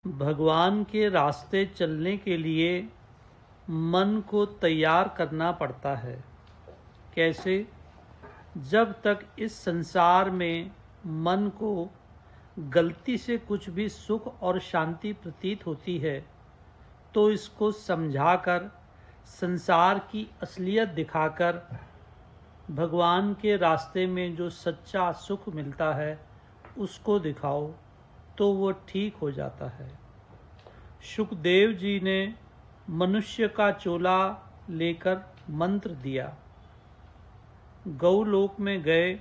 भगवान के रास्ते चलने के लिए मन को तैयार करना पड़ता है। कैसे? जब तक इस संसार में मन को गलती से कुछ भी सुख और शांति प्रतीत होती है तो इसको समझाकर, संसार की असलियत दिखाकर भगवान के रास्ते में जो सच्चा सुख मिलता है उसको दिखाओ तो वो ठीक हो जाता है। शुकदेव जी ने मनुष्य का चोला लेकर मंत्र दिया। गौलोक में गए।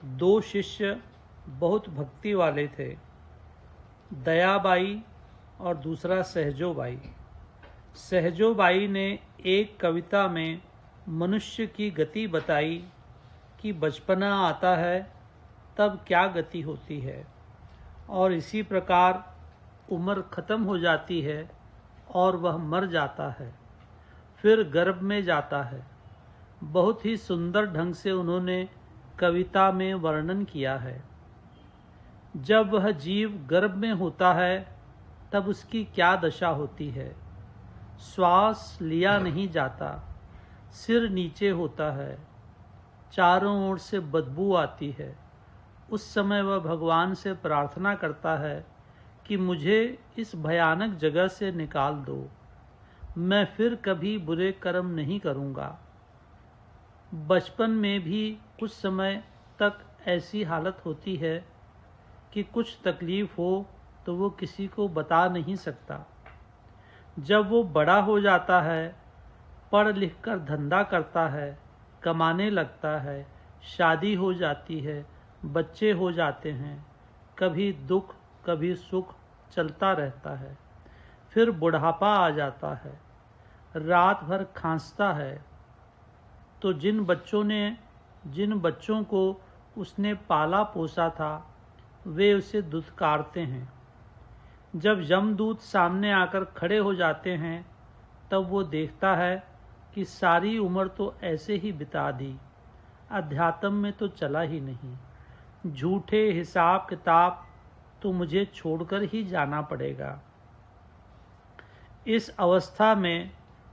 दो शिष्य बहुत भक्ति वाले थे, दयाबाई और दूसरा सहजोबाई। सहजोबाई ने एक कविता में मनुष्य की गति बताई कि बचपना आता है तब क्या गति होती है, और इसी प्रकार उम्र खत्म हो जाती है और वह मर जाता है, फिर गर्भ में जाता है। बहुत ही सुंदर ढंग से उन्होंने कविता में वर्णन किया है। जब वह जीव गर्भ में होता है तब उसकी क्या दशा होती है। श्वास लिया नहीं जाता, सिर नीचे होता है, चारों ओर से बदबू आती है। उस समय वह भगवान से प्रार्थना करता है कि मुझे इस भयानक जगह से निकाल दो, मैं फिर कभी बुरे कर्म नहीं करूँगा। बचपन में भी कुछ समय तक ऐसी हालत होती है कि कुछ तकलीफ हो तो वो किसी को बता नहीं सकता। जब वो बड़ा हो जाता है, पढ़ लिख कर धंधा करता है, कमाने लगता है, शादी हो जाती है, बच्चे हो जाते हैं, कभी दुख कभी सुख चलता रहता है। फिर बुढ़ापा आ जाता है, रात भर खांसता है, तो जिन बच्चों को उसने पाला पोसा था वे उसे दुत्कारते हैं। जब यमदूत सामने आकर खड़े हो जाते हैं तब वो देखता है कि सारी उम्र तो ऐसे ही बिता दी, अध्यात्म में तो चला ही नहीं। झूठे हिसाब किताब तो मुझे छोड़कर ही जाना पड़ेगा। इस अवस्था में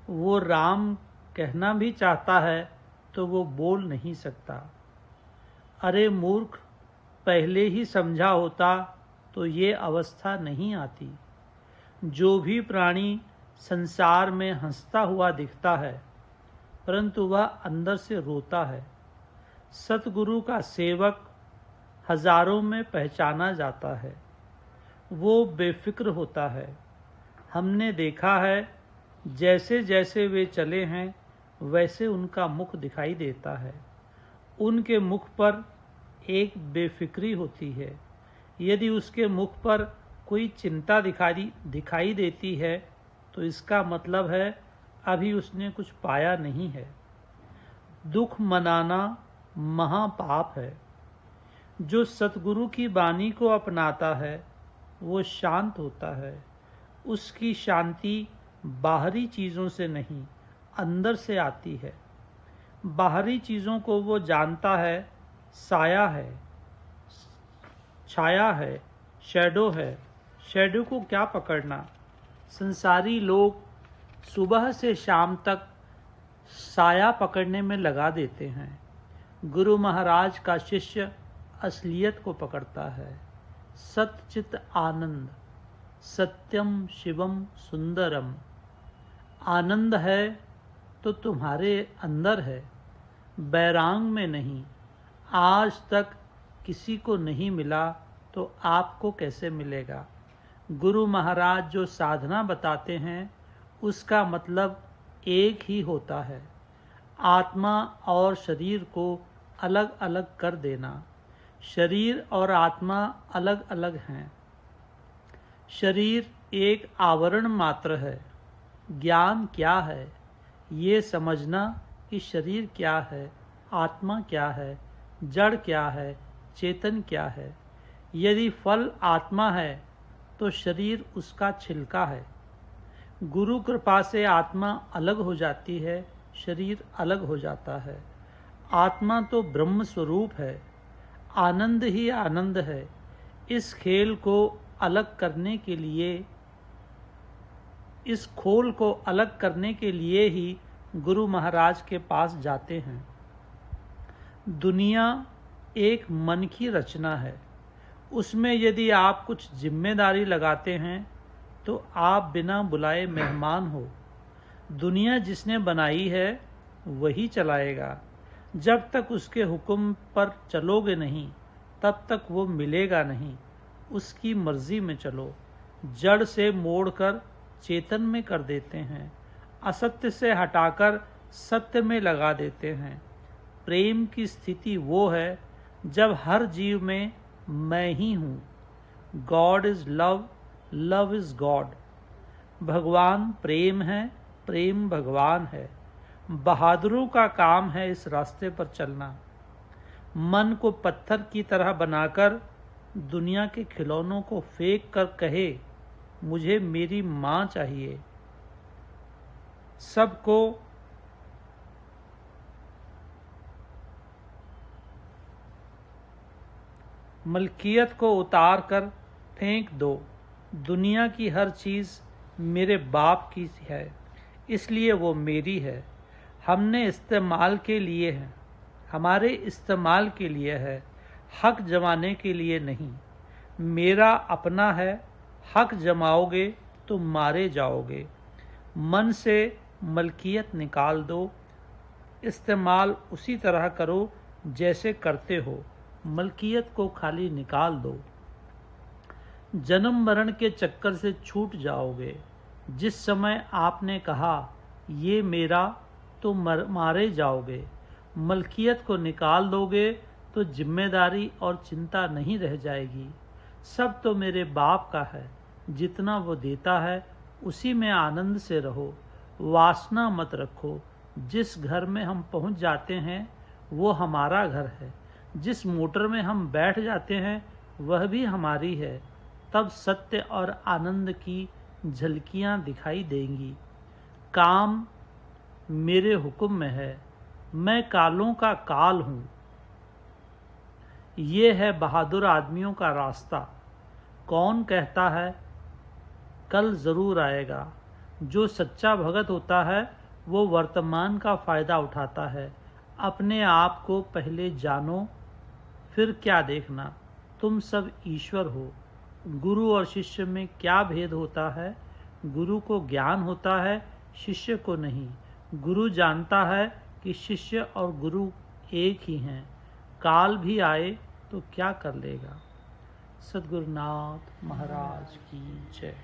वो राम कहना भी चाहता है तो वो बोल नहीं सकता। अरे मूर्ख, पहले ही समझा होता तो ये अवस्था नहीं आती। जो भी प्राणी संसार में हंसता हुआ दिखता है परंतु वह अंदर से रोता है। सतगुरु का सेवक हजारों में पहचाना जाता है, वो बेफिक्र होता है। हमने देखा है जैसे जैसे वे चले हैं वैसे उनका मुख दिखाई देता है। उनके मुख पर एक बेफिक्री होती है। यदि उसके मुख पर कोई चिंता दिखाई देती है तो इसका मतलब है अभी उसने कुछ पाया नहीं है। दुख मनाना महापाप है। जो सतगुरु की वाणी को अपनाता है वो शांत होता है। उसकी शांति बाहरी चीज़ों से नहीं, अंदर से आती है। बाहरी चीज़ों को वो जानता है, साया है, छाया है, शैडो है। शैडो को क्या पकड़ना। संसारी लोग सुबह से शाम तक साया पकड़ने में लगा देते हैं। गुरु महाराज का शिष्य असलियत को पकड़ता है। सच्चित आनंद, सत्यम शिवम सुंदरम। आनंद है तो तुम्हारे अंदर है, बैरांग में नहीं। आज तक किसी को नहीं मिला तो आपको कैसे मिलेगा। गुरु महाराज जो साधना बताते हैं उसका मतलब एक ही होता है, आत्मा और शरीर को अलग अलग कर देना। शरीर और आत्मा अलग अलग हैं। शरीर एक आवरण मात्र है। ज्ञान क्या है, ये समझना कि शरीर क्या है, आत्मा क्या है, जड़ क्या है, चेतन क्या है। यदि फल आत्मा है तो शरीर उसका छिलका है। गुरु कृपा से आत्मा अलग हो जाती है, शरीर अलग हो जाता है। आत्मा तो ब्रह्म स्वरूप है, आनंद ही आनंद है। इस खेल को अलग करने के लिए, इस खोल को अलग करने के लिए ही गुरु महाराज के पास जाते हैं। दुनिया एक मन की रचना है। उसमें यदि आप कुछ जिम्मेदारी लगाते हैं तो आप बिना बुलाए मेहमान हो। दुनिया जिसने बनाई है वही चलाएगा। जब तक उसके हुक्म पर चलोगे नहीं तब तक वो मिलेगा नहीं। उसकी मर्जी में चलो। जड़ से मोड़कर चेतन में कर देते हैं, असत्य से हटाकर सत्य में लगा देते हैं। प्रेम की स्थिति वो है जब हर जीव में मैं ही हूँ। God is love, love is God. भगवान प्रेम है, प्रेम भगवान है। बहादुरों का काम है इस रास्ते पर चलना। मन को पत्थर की तरह बनाकर दुनिया के खिलौनों को फेंक कर कहे, मुझे मेरी माँ चाहिए। सबको मलकियत को उतार कर फेंक दो। दुनिया की हर चीज़ मेरे बाप की है, इसलिए वो मेरी है। हमने इस्तेमाल के लिए है, हमारे इस्तेमाल के लिए है, हक जमाने के लिए नहीं। मेरा अपना है, हक जमाओगे तो मारे जाओगे। मन से मलकियत निकाल दो। इस्तेमाल उसी तरह करो जैसे करते हो। मलकियत को खाली निकाल दो। जन्म मरण के चक्कर से छूट जाओगे। जिस समय आपने कहा ये मेरा तो मारे जाओगे। मलकियत को निकाल दोगे तो जिम्मेदारी और चिंता नहीं रह जाएगी। सब तो मेरे बाप का है, जितना वो देता है उसी में आनंद से रहो। वासना मत रखो। जिस घर में हम पहुंच जाते हैं वो हमारा घर है। जिस मोटर में हम बैठ जाते हैं वह भी हमारी है। तब सत्य और आनंद की झलकियां दिखाई देंगी। काम मेरे हुक्म में है, मैं कालों का काल हूँ। ये है बहादुर आदमियों का रास्ता। कौन कहता है कल जरूर आएगा। जो सच्चा भगत होता है वो वर्तमान का फायदा उठाता है। अपने आप को पहले जानो, फिर क्या देखना। तुम सब ईश्वर हो। गुरु और शिष्य में क्या भेद होता है? गुरु को ज्ञान होता है, शिष्य को नहीं। गुरु जानता है कि शिष्य और गुरु एक ही हैं। काल भी आए तो क्या कर लेगा। सद्गुरुनाथ महाराज की जय।